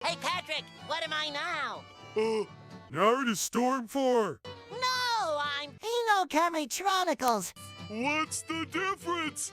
Hey, Patrick, what am I now? Now it is Storm 4. No, I'm... Hinokami Chronicles. What's the difference?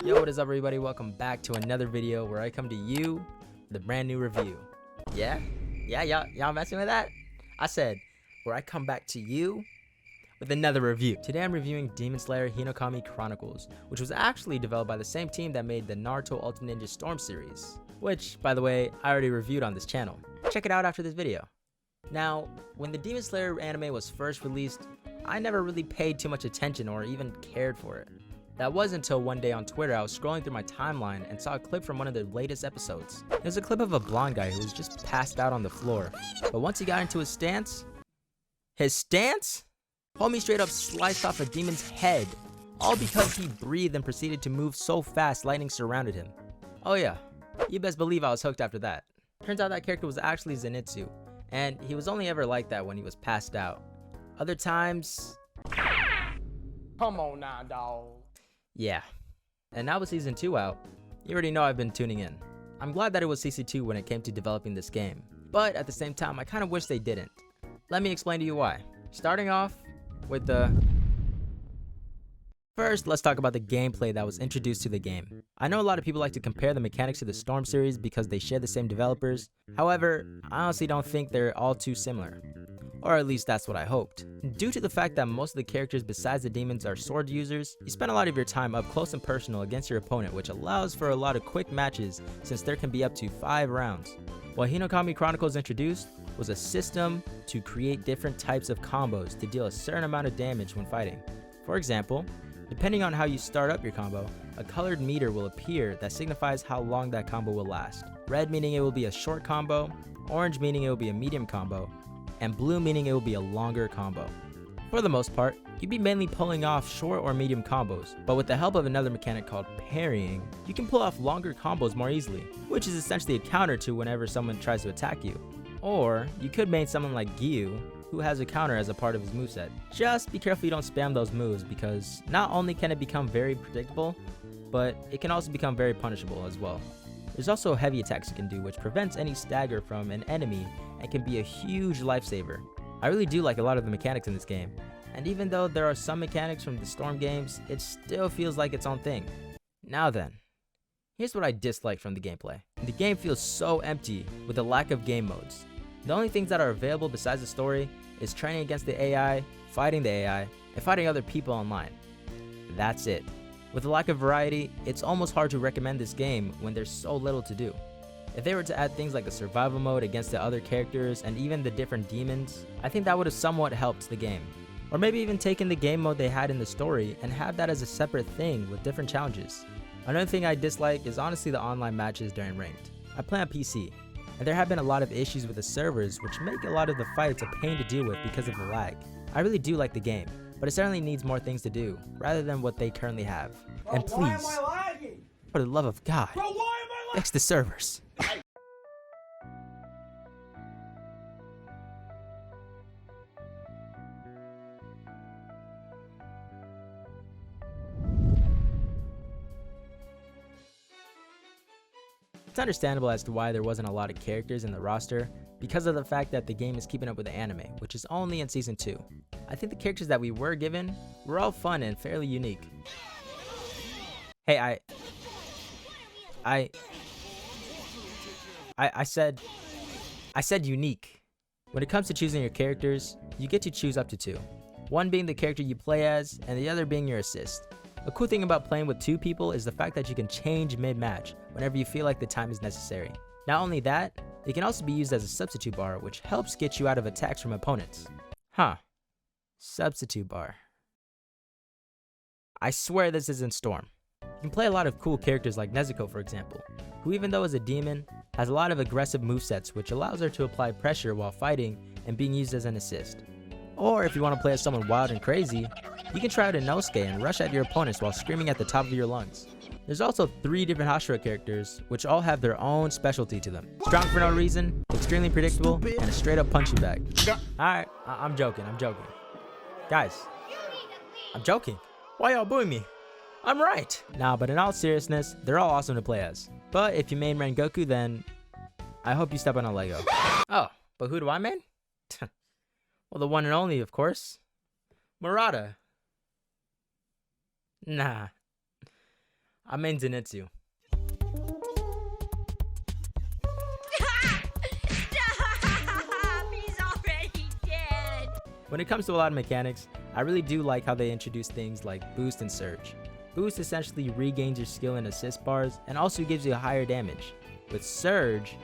Yo, what is up, everybody? Welcome back to another video where I come to you with a brand new review. Yeah, y'all messing with that? I said, where I come back to you with another review. Today I'm reviewing Demon Slayer Hinokami Chronicles, which was actually developed by the same team that made the Naruto Ultimate Ninja Storm series, which, by the way, I already reviewed on this channel. Check it out after this video. Now, when the Demon Slayer anime was first released, I never really paid too much attention or even cared for it. That wasn't until one day on Twitter I was scrolling through my timeline and saw a clip from one of the latest episodes. It was a clip of a blonde guy who was just passed out on the floor, but once he got into his stance, homie straight up sliced off a demon's head, all because he breathed and proceeded to move so fast lightning surrounded him. Oh yeah, you best believe I was hooked after that. Turns out that character was actually Zenitsu, and he was only ever like that when he was passed out. Other times... Come on now, dawg. Yeah. And now with Season 2 out, you already know I've been tuning in. I'm glad that it was CC2 when it came to developing this game, but at the same time, I kind of wish they didn't. Let me explain to you why. Starting off with the... First, let's talk about the gameplay that was introduced to the game. I know a lot of people like to compare the mechanics to the Storm series because they share the same developers. However, I honestly don't think they're all too similar. Or at least that's what I hoped. Due to the fact that most of the characters besides the demons are sword users, you spend a lot of your time up close and personal against your opponent, which allows for a lot of quick matches since there can be up to 5 rounds. What Hinokami Chronicles introduced was a system to create different types of combos to deal a certain amount of damage when fighting. For example, depending on how you start up your combo, a colored meter will appear that signifies how long that combo will last. Red meaning it will be a short combo, orange meaning it will be a medium combo, and blue meaning it will be a longer combo. For the most part, you'd be mainly pulling off short or medium combos, but with the help of another mechanic called parrying, you can pull off longer combos more easily, which is essentially a counter to whenever someone tries to attack you. Or, you could main someone like Gyu, who has a counter as a part of his moveset. Just be careful you don't spam those moves because not only can it become very predictable, but it can also become very punishable as well. There's also heavy attacks you can do which prevents any stagger from an enemy and can be a huge lifesaver. I really do like a lot of the mechanics in this game, and even though there are some mechanics from the Storm games, it still feels like its own thing. Now then, here's what I dislike from the gameplay. The game feels so empty with a lack of game modes. The only things that are available besides the story is training against the AI, fighting the AI, and fighting other people online. That's it. With a lack of variety, it's almost hard to recommend this game when there's so little to do. If they were to add things like a survival mode against the other characters and even the different demons, I think that would have somewhat helped the game. Or maybe even taken the game mode they had in the story and have that as a separate thing with different challenges. Another thing I dislike is honestly the online matches during ranked. I play on PC, and there have been a lot of issues with the servers which make a lot of the fights a pain to deal with because of the lag. I really do like the game, but it certainly needs more things to do, rather than what they currently have. And please, for the love of God, fix the servers. It's understandable as to why there wasn't a lot of characters in the roster because of the fact that the game is keeping up with the anime, which is only in Season 2. I think the characters that we were given were all fun and fairly unique. Hey, I said unique. When it comes to choosing your characters, you get to choose up to 2. One being the character you play as, and the other being your assist. A cool thing about playing with 2 people is the fact that you can change mid-match whenever you feel like the time is necessary. Not only that, it can also be used as a substitute bar, which helps get you out of attacks from opponents. Huh. Substitute bar. I swear this isn't Storm. You can play a lot of cool characters like Nezuko, for example, who even though is a demon, has a lot of aggressive movesets which allows her to apply pressure while fighting and being used as an assist. Or if you want to play as someone wild and crazy, you can try out Inosuke and rush at your opponents while screaming at the top of your lungs. There's also 3 different Hashira characters, which all have their own specialty to them. Strong for no reason, extremely predictable, and a straight up punching bag. Alright, I'm joking. Guys, I'm joking. Why y'all booing me? I'm right. Nah, but in all seriousness, they're all awesome to play as. But if you main Rengoku, then I hope you step on a Lego. Oh, but who do I main? Well, the one and only, of course. Murata. Nah. I main Zenitsu. Stop! He's already dead. When it comes to a lot of mechanics, I really do like how they introduce things like Boost and Surge. Boost essentially regains your skill and assist bars and also gives you higher damage. With Surge,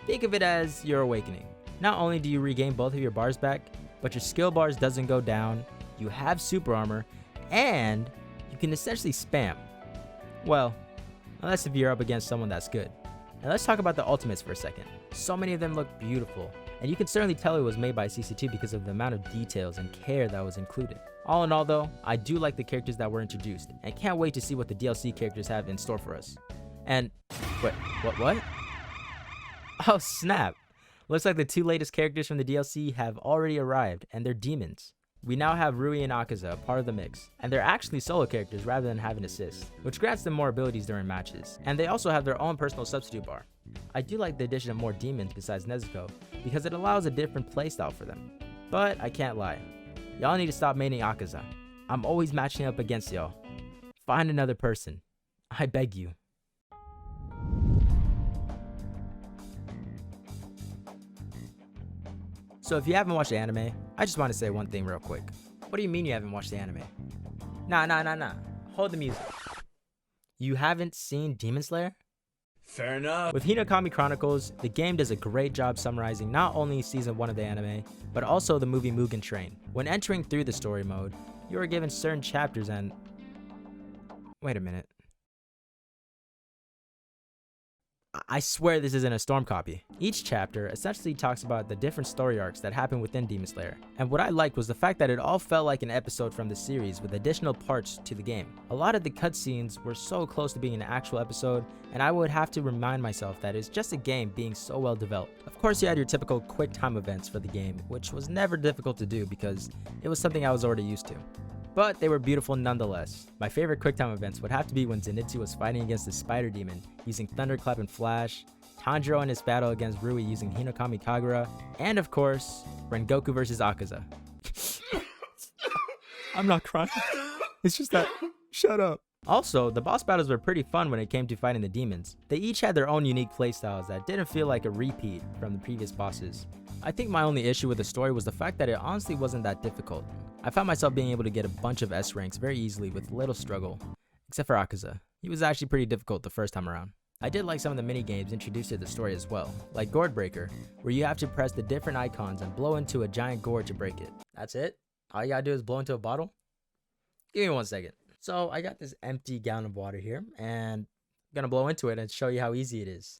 think of it as your awakening. Not only do you regain both of your bars back, but your skill bars doesn't go down, you have super armor, and you can essentially spam. Well, unless if you're up against someone that's good. Now let's talk about the ultimates for a second. So many of them look beautiful, and you can certainly tell it was made by CC2 because of the amount of details and care that was included. All in all though, I do like the characters that were introduced, and can't wait to see what the DLC characters have in store for us. And, wait, what? Oh snap! Looks like the two latest characters from the DLC have already arrived, and they're demons. We now have Rui and Akaza, part of the mix, and they're actually solo characters rather than having assists, which grants them more abilities during matches, and they also have their own personal substitute bar. I do like the addition of more demons besides Nezuko, because it allows a different playstyle for them. But I can't lie, y'all need to stop maining Akaza. I'm always matching up against y'all. Find another person. I beg you. So if you haven't watched the anime, I just want to say one thing real quick. What do you mean you haven't watched the anime? Nah. Hold the music. You haven't seen Demon Slayer? Fair enough. With Hinokami Chronicles, the game does a great job summarizing not only season 1 of the anime, but also the movie Mugen Train. When entering through the story mode, you are given certain chapters and... Wait a minute. I swear this isn't a Storm copy. Each chapter essentially talks about the different story arcs that happen within Demon Slayer, and what I liked was the fact that it all felt like an episode from the series with additional parts to the game. A lot of the cutscenes were so close to being an actual episode, and I would have to remind myself that it's just a game being so well developed. Of course you had your typical quick time events for the game, which was never difficult to do because it was something I was already used to. But they were beautiful nonetheless. My favorite QuickTime events would have to be when Zenitsu was fighting against the Spider Demon using Thunderclap and Flash, Tanjiro in his battle against Rui using Hinokami Kagura, and of course, Rengoku vs Akaza. I'm not crying. It's just that, shut up. Also, the boss battles were pretty fun when it came to fighting the demons. They each had their own unique playstyles that didn't feel like a repeat from the previous bosses. I think my only issue with the story was the fact that it honestly wasn't that difficult. I found myself being able to get a bunch of S ranks very easily with little struggle, except for Akaza. He was actually pretty difficult the first time around. I did like some of the mini games introduced to the story as well, like Gourd Breaker, where you have to press the different icons and blow into a giant gourd to break it. That's it? All you gotta do is blow into a bottle? Give me 1 second. So I got this empty gallon of water here, and I'm gonna blow into it and show you how easy it is.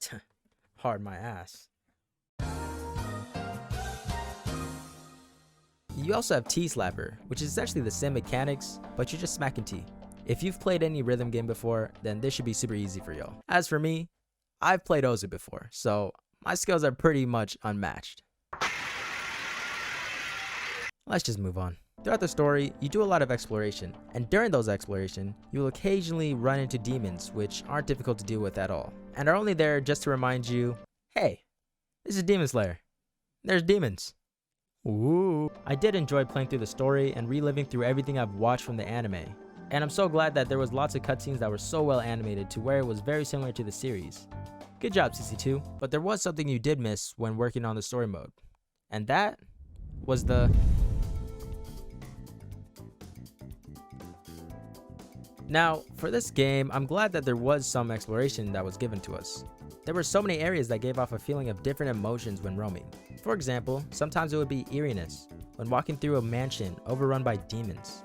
Hard my ass. You also have T-Slapper, which is essentially the same mechanics, but you're just smacking T. If you've played any rhythm game before, then this should be super easy for y'all. As for me, I've played Ozu before, so my skills are pretty much unmatched. Let's just move on. Throughout the story, you do a lot of exploration, and during those exploration, you will occasionally run into demons, which aren't difficult to deal with at all, and are only there just to remind you, hey, this is Demon Slayer. There's demons. Ooh. I did enjoy playing through the story and reliving through everything I've watched from the anime. And I'm so glad that there was lots of cutscenes that were so well animated to where it was very similar to the series. Good job CC2, but there was something you did miss when working on the story mode. And that was the... Now, for this game, I'm glad that there was some exploration that was given to us. There were so many areas that gave off a feeling of different emotions when roaming. For example, sometimes it would be eeriness when walking through a mansion overrun by demons.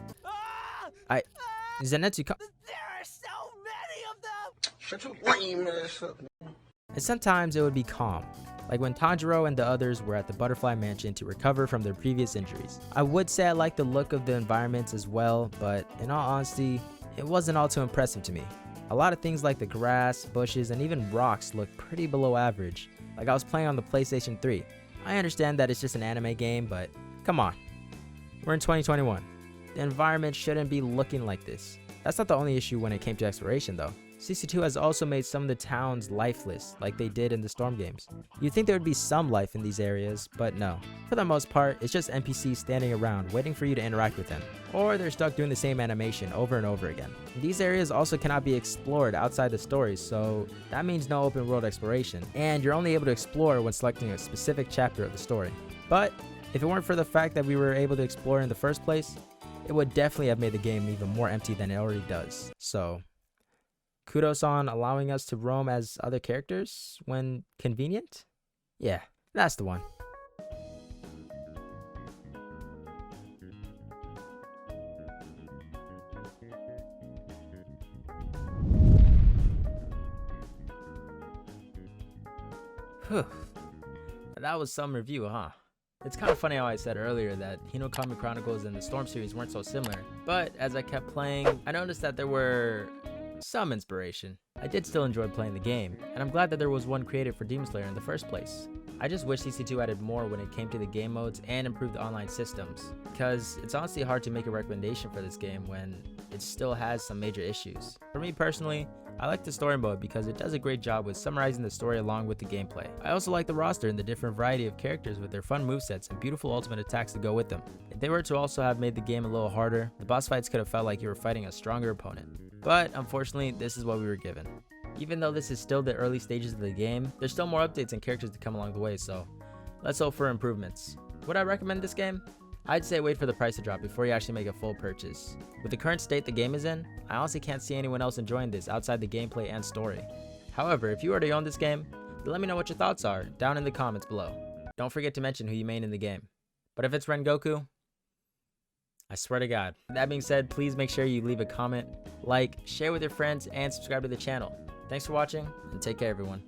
Zenitsu, There are so many of them! Shut your lame ass up. and sometimes it would be calm, like when Tanjiro and the others were at the Butterfly Mansion to recover from their previous injuries. I would say I like the look of the environments as well, but in all honesty, it wasn't all too impressive to me. A lot of things like the grass, bushes, and even rocks look pretty below average, like I was playing on the PlayStation 3. I understand that it's just an anime game, but come on. We're in 2021. The environment shouldn't be looking like this. That's not the only issue when it came to exploration though. CC2 has also made some of the towns lifeless, like they did in the Storm games. You'd think there would be some life in these areas, but no. For the most part, it's just NPCs standing around waiting for you to interact with them, or they're stuck doing the same animation over and over again. These areas also cannot be explored outside the stories, so that means no open world exploration, and you're only able to explore when selecting a specific chapter of the story. But if it weren't for the fact that we were able to explore in the first place, it would definitely have made the game even more empty than it already does. So kudos on allowing us to roam as other characters when convenient? Yeah, that's the one. Whew. That was some review, huh? It's kind of funny how I said earlier that Hinokami Chronicles and the Storm series weren't so similar, but as I kept playing, I noticed that there were some inspiration. I did still enjoy playing the game, and I'm glad that there was one created for Demon Slayer in the first place. I just wish CC2 added more when it came to the game modes and improved the online systems, because it's honestly hard to make a recommendation for this game when it still has some major issues. For me personally, I like the story mode because it does a great job with summarizing the story along with the gameplay. I also like the roster and the different variety of characters with their fun movesets and beautiful ultimate attacks to go with them. If they were to also have made the game a little harder, the boss fights could have felt like you were fighting a stronger opponent. But unfortunately, this is what we were given. Even though this is still the early stages of the game, there's still more updates and characters to come along the way, so let's hope for improvements. Would I recommend this game? I'd say wait for the price to drop before you actually make a full purchase. With the current state the game is in, I honestly can't see anyone else enjoying this outside the gameplay and story. However, if you already own this game, then let me know what your thoughts are down in the comments below. Don't forget to mention who you main in the game. But if it's Rengoku, I swear to God. That being said, please make sure you leave a comment, like, share with your friends, and subscribe to the channel. Thanks for watching, and take care everyone.